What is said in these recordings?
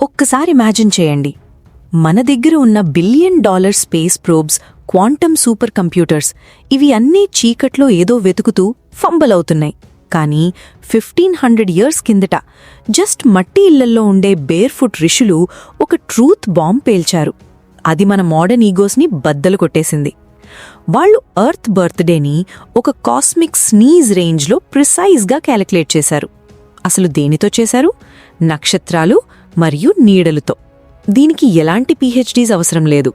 ఒక్కసారి ఇమాజిన్ చేయండి, మన దగ్గర ఉన్న $1 billion space probes, quantum super computers ఇవి అన్నీ చీకట్లో ఏదో వెతుకుతూ ఫంబల్ అవుతున్నాయి. కానీ 1500 ఇయర్స్ కిందట జస్ట్ మట్టి ఇళ్లల్లో ఉండే బేర్ఫుట్ ఋషులు ఒక ట్రూత్ బాంబ్ పేల్చారు. అది మన మోడర్న్ ఈగోస్ని బద్దలు కొట్టేసింది. వాళ్ళు ఎర్త్ బర్త్డేని ఒక కాస్మిక్ స్నీజ్ రేంజ్లో ప్రిసైజ్గా క్యాలిక్యులేట్ చేశారు. అసలు దేనితో చేశారు? నక్షత్రాలు మరియు నీడలతో. దీనికి ఎలాంటి పీహెచ్డీస్ అవసరం లేదు.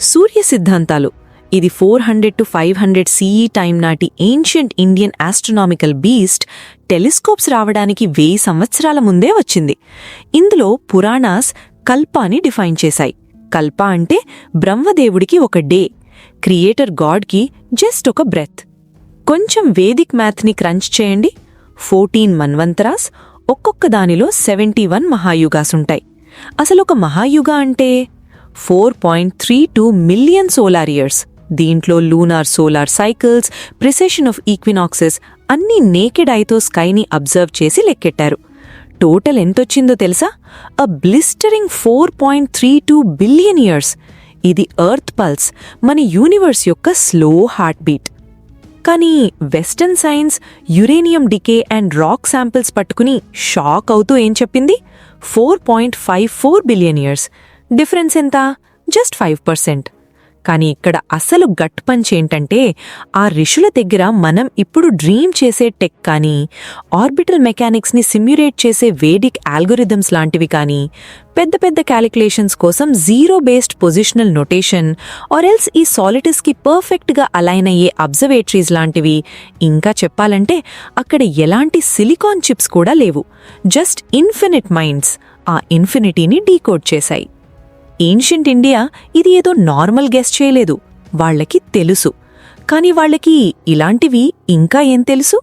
సూర్య సిద్ధాంతాలు, ఇది 400 to 500 CE టైం నాటి ancient Indian astronomical beast telescopes రావడానికి 1000 సంవత్సరాల ముందే వచ్చింది. ఇందులో పురాణాస్ కల్పాని డిఫైన్ చేశాయి. కల్ప అంటే బ్రహ్మదేవుడికి ఒక డే, క్రియేటర్ గాడ్కి జస్ట్ ఒక బ్రెత్. కొంచెం వేదిక్ మ్యాథ్ని క్రంచ్ చేయండి. 14 మన్వంతరాస్, ఒక్కొక్క దానిలో 71 మహాయుగాసుంటాయి. అసలు ఒక మహాయుగ అంటే 4.32 మిలియన్ సోలార్ ఇయర్స్. దీంట్లో lunar solar cycles, precession of equinoxes అన్నీ నేకెడ్ ఐతో స్కైని అబ్జర్వ్ చేసి లెక్కెట్టారు. టోటల్ ఎంతొచ్చిందో తెలుసా? A blistering 4.32 billion years. ఇది ఎర్త్ పల్స్, మన యూనివర్స్ యొక్క స్లో హార్ట్ బీట్. కానీ western science uranium decay and rock samples పట్టుకుని షాక్ అవుతూ ఏం చెప్పింది? 4.54 బిలియన్ ఇయర్స్. డిఫరెన్స్ ఎంత? జస్ట్ 5%. కానీ ఇక్కడ అసలు గట్ పంచ్ ఏంటంటే, ఆ ఋషుల దగ్గర మనం ఇప్పుడు డ్రీమ్ చేసే టెక్ కానీ, ఆర్బిటల్ మెకానిక్స్ని సిమ్యులేట్ చేసే వేదిక్ ఆల్గోరిథమ్స్ లాంటివి కానీ, పెద్ద పెద్ద క్యాలిక్యులేషన్స్ కోసం zero based positional notation, or else ఈ సాలిటిస్కి పర్ఫెక్ట్గా అలైన్ అయ్యే అబ్జర్వేటరీస్ లాంటివి, ఇంకా చెప్పాలంటే అక్కడ ఎలాంటి సిలికాన్ చిప్స్ కూడా లేవు. జస్ట్ ఇన్ఫినిట్ మైండ్స్ ఆ ఇన్ఫినిటీని డీకోడ్ చేశాయి. ఏన్షియంట్ ఇండియా ఇది ఏదో నార్మల్ గెస్ చేయలేదు. వాళ్లకి తెలుసు. కానీ వాళ్లకి ఇలాంటివి ఇంకా ఏం తెలుసు?